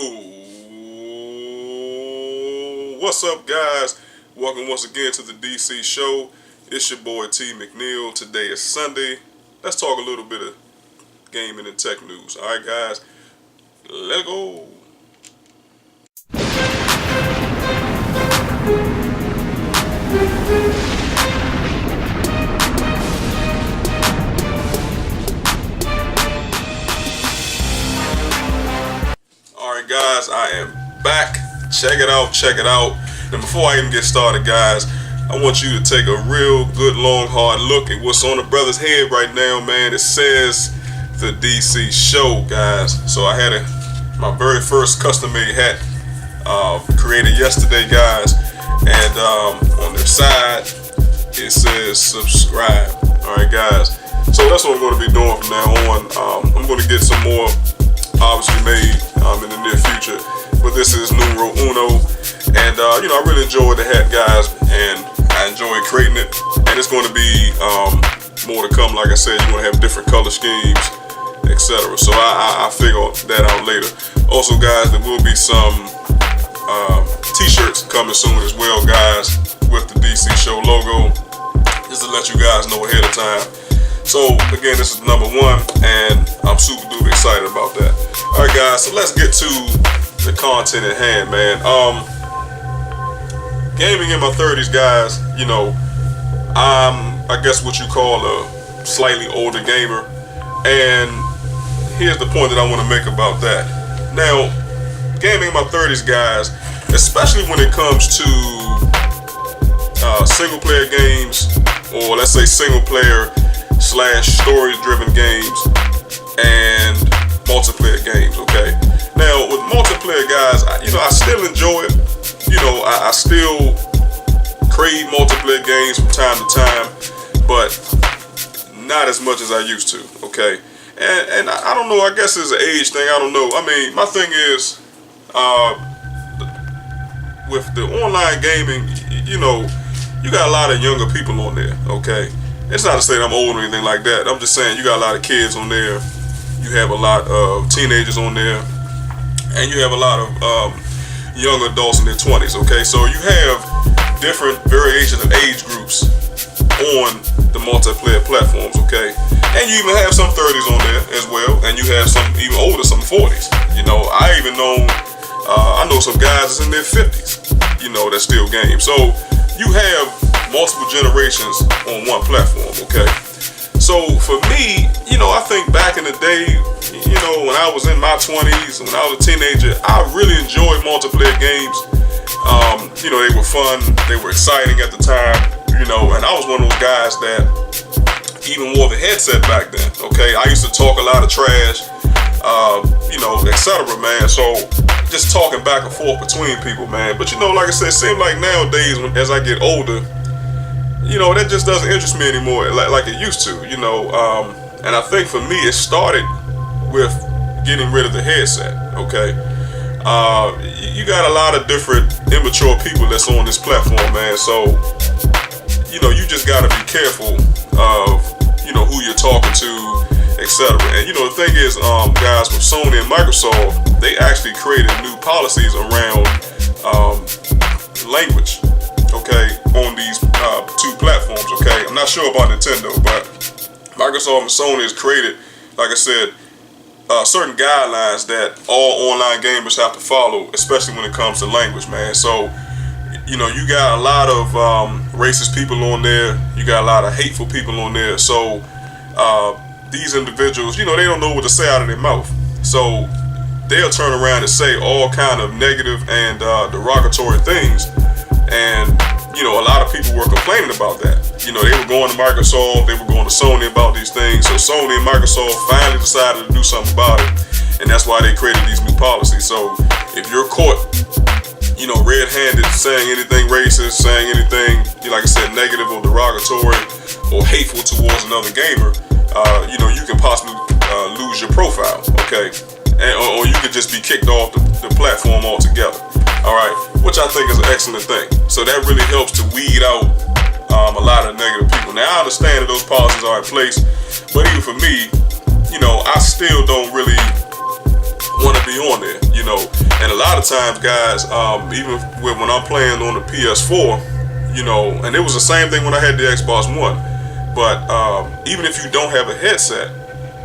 Ooh, what's up, guys? Welcome once again to the DC show. It's your boy T McNeil. Today is Sunday. Let's talk a little bit of gaming and tech news. All right, guys, let's go. Alright, guys, I am back. Check it out, check it out. And before I even get started, guys, I want you to take a real good, long, hard look at what's on the brother's head right now, man. It says the DC show, guys. So I had my very first custom-made hat created yesterday, guys. And on their side, it says subscribe. Alright, guys. So that's what I'm going to be doing from now on. I'm going to get some more obviously made in the near future, but this is numero uno, and I really enjoyed the hat, guys, and I enjoyed creating it, and it's going to be more to come. Like I said, you're going to have different color schemes, etc. So I figure that out later. Also, guys, there will be some t-shirts coming soon as well, guys, with the DC show logo, just to let you guys know ahead of time. So again, this is number one, and I'm super duper excited about that. All right, guys, so let's get to the content at hand, man. Gaming in my 30s, guys. I'm, I guess, what you call a slightly older gamer, and here's the point that I want to make about that. Now, gaming in my 30s, guys, especially when it comes to single-player games, or let's say single-player / story-driven games and multiplayer games. Okay. Now with multiplayer, guys, I still enjoy it. I still crave multiplayer games from time to time, but not as much as I used to. Okay. And I don't know. I guess it's an age thing. I don't know. I mean, my thing is, with the online gaming, you got a lot of younger people on there. Okay. It's not to say that I'm old or anything like that. I'm just saying you got a lot of kids on there. You have a lot of teenagers on there. And you have a lot of young adults in their 20s, okay? So you have different variations of age groups on the multiplayer platforms, okay? And you even have some 30s on there as well. And you have some even older, some 40s. I even I know some guys that's in their 50s, that still game. So you have multiple generations on one platform, okay? So for me, I think back in the day, when I was in my 20s, when I was a teenager, I really enjoyed multiplayer games. They were fun, they were exciting at the time, and I was one of those guys that even wore the headset back then, okay? I used to talk a lot of trash, etc., man. So just talking back and forth between people, man. But like I said, it seems like nowadays, as I get older, that just doesn't interest me anymore like it used to, and I think for me it started with getting rid of the headset, okay? You got a lot of different immature people that's on this platform, man, so, you just gotta be careful of, who you're talking to, etc. And, the thing is, guys, with Sony and Microsoft, they actually created new policies around language, okay, on these two platforms, okay? I'm not sure about Nintendo, but Microsoft and Sony has created, like I said, certain guidelines that all online gamers have to follow, especially when it comes to language, man. So, you got a lot of racist people on there. You got a lot of hateful people on there. So, these individuals, they don't know what to say out of their mouth. So, they'll turn around and say all kind of negative and derogatory things. And a lot of people were complaining about that. They were going to Microsoft, they were going to Sony about these things. So Sony and Microsoft finally decided to do something about it, and that's why they created these new policies. So if you're caught, red-handed saying anything racist, saying anything, like I said, negative or derogatory or hateful towards another gamer, you can possibly lose your profile, okay? Or you could just be kicked off the platform altogether. All right, which I think is an excellent thing. So that really helps to weed out a lot of negative people. Now I understand that those policies are in place, but even for me, I still don't really want to be on there. of times, guys, even when I'm playing on the PS4, and it was the same thing when I had the Xbox One. But even if you don't have a headset,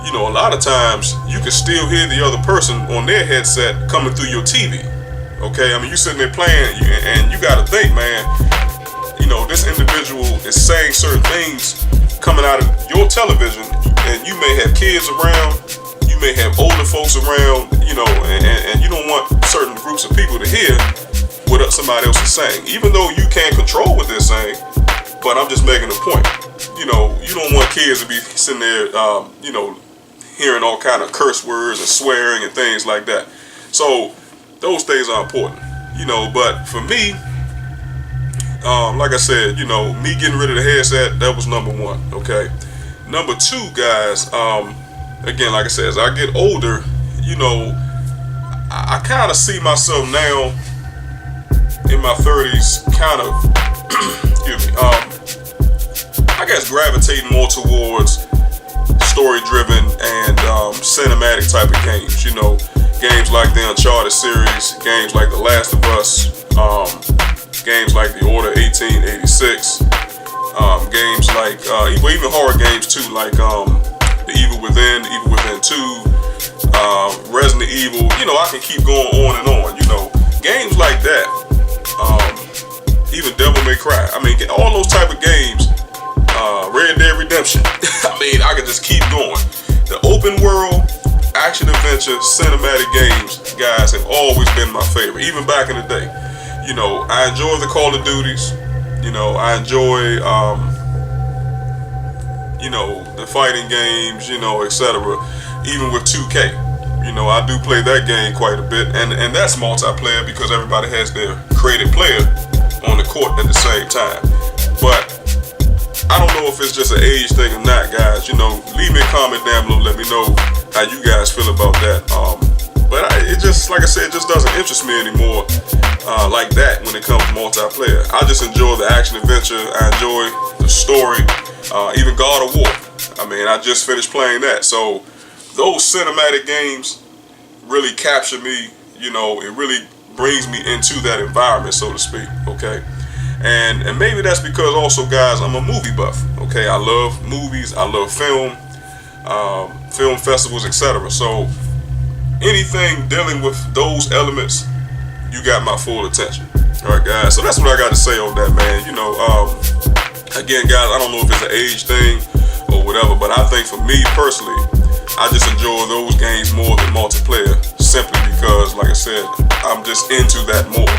a lot of times you can still hear the other person on their headset coming through your TV. Okay, I mean, you sitting there playing, and you got to think, man, this individual is saying certain things coming out of your television, and you may have kids around, you may have older folks around, and you don't want certain groups of people to hear what somebody else is saying, even though you can't control what they're saying. But I'm just making a point. You don't want kids to be sitting there, hearing all kind of curse words and swearing and things like that. So those things are important, but for me, like I said, me getting rid of the headset, that was number one, okay? Number two, guys, again, like I said, as I get older, I kind of see myself now in my 30s kind of, excuse me, I guess gravitating more towards story-driven and cinematic type of games, games like the Uncharted series, games like The Last of Us, games like The Order 1886, games like, even horror games too, like The Evil Within, The Evil Within 2, Resident Evil, I can keep going on and on, games like that, even Devil May Cry, I mean, all those type of games, Red Dead Redemption, I mean, I could just keep going. The open world, action-adventure, cinematic games, guys, have always been my favorite, even back in the day. I enjoy the Call of Duties. I enjoy, the fighting games, etc. Even with 2K, I do play that game quite a bit, and that's multiplayer because everybody has their creative player on the court at the same time. But I don't know if it's just an age thing or not, guys. Leave me a comment down below. Let me know how you guys feel about that. But it just, like I said, it just doesn't interest me anymore like that when it comes to multiplayer. I just enjoy the action adventure. I enjoy the story. Even God of War. I mean, I just finished playing that. So those cinematic games really capture me. It really brings me into that environment, so to speak. Okay. And maybe that's because also, guys, I'm a movie buff. Okay, I love movies. I love film, film festivals, etc. So anything dealing with those elements, you got my full attention. All right, guys. So that's what I got to say on that, man. Again, guys, I don't know if it's an age thing or whatever, but I think for me personally, I just enjoy those games more than multiplayer, simply because, like I said, I'm just into that more.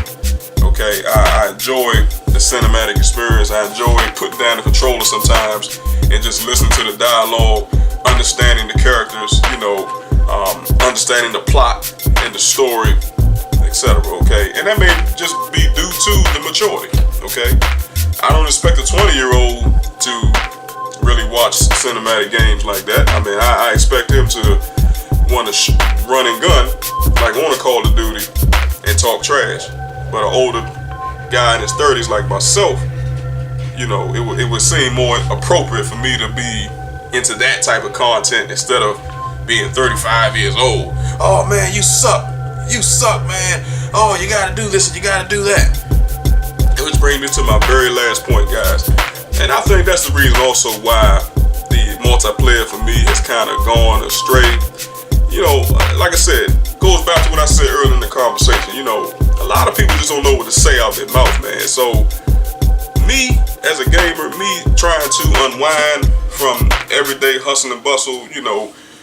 Okay, I enjoy the cinematic experience. I enjoy putting down the controller sometimes and just listening to the dialogue, understanding the characters, understanding the plot and the story, etc. Okay, and that may just be due to the maturity. Okay, I don't expect a 20-year-old to really watch cinematic games like that. I mean, I expect him to want to run and gun like on a Call of Duty and talk trash. But an older guy in his 30s like myself, it would seem more appropriate for me to be into that type of content instead of being 35 years old. Oh man, you suck, man. Oh, you gotta do this and you gotta do that. Which brings me to my very last point, guys. And I think that's the reason also why the multiplayer for me has kind of gone astray. Like I said, goes back to what I said earlier in the conversation. A lot of people just don't know what to say out their mouth, man. So me as a gamer, me trying to unwind from everyday hustle and bustle,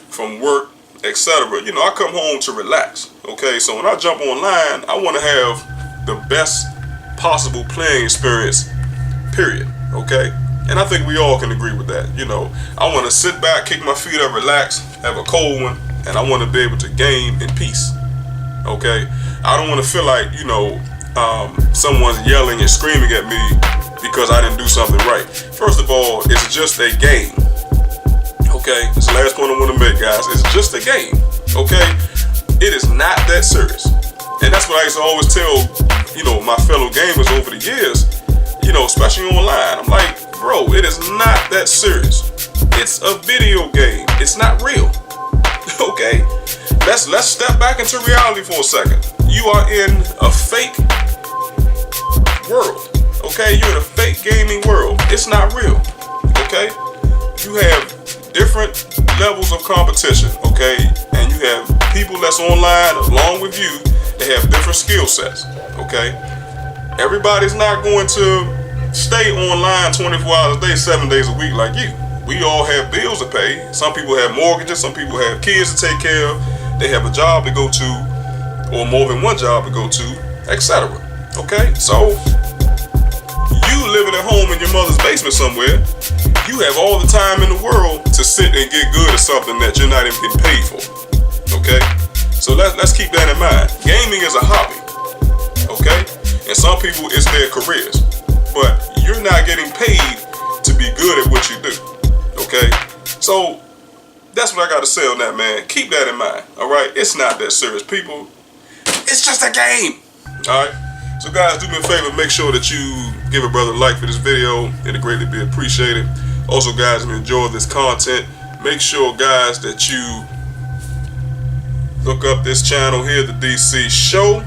from work, etc. I come home to relax. Okay, so when I jump online, I want to have the best possible playing experience, period. Okay, and I think we all can agree with that. I want to sit back, kick my feet up, relax, have a cold one, and I want to be able to game in peace. Okay, I don't want to feel like someone's yelling and screaming at me because I didn't do something right. First of all, it's just a game. Okay, that's the last point I want to make, guys. It's just a game. Okay, it is not that serious, and that's what I used to always tell my fellow gamers over the years. Especially online. I'm like, bro, it is not that serious. It's a video game. It's not real. Okay, let's step back into reality for a second. you are in a fake world. Okay, you're in a fake gaming world. It's not real. Okay, you have different levels of competition. Okay, and you have people that's online along with you. They have different skill sets. Okay, everybody's not going to stay online 24 hours a day, 7 days a week like you. We all have bills to pay. Some people have mortgages. Some people have kids to take care of. They have a job to go to, or more than one job to go to, etc. Okay, so you living at home in your mother's basement somewhere, you have all the time in the world to sit and get good at something that you're not even getting paid for. Okay, so let's keep that in mind. Gaming is a hobby. Okay, and some people it's their careers, but you're not getting paid to be good at what you do. Okay, so that's what I got to say on that, man. Keep that in mind. All right, it's not that serious, people. It's just a game. All right. So guys, do me a favor, make sure that you give a brother a like for this video. It'd greatly be appreciated. Also guys, if you enjoy this content, make sure guys that you look up this channel here, the DC Show,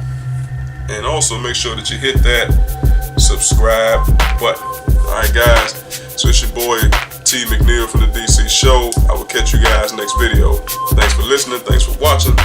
and also make sure that you hit that subscribe button. Alright guys, so it's your boy T McNeil from the DC Show. I will catch you guys next video. Thanks for listening, thanks for watching.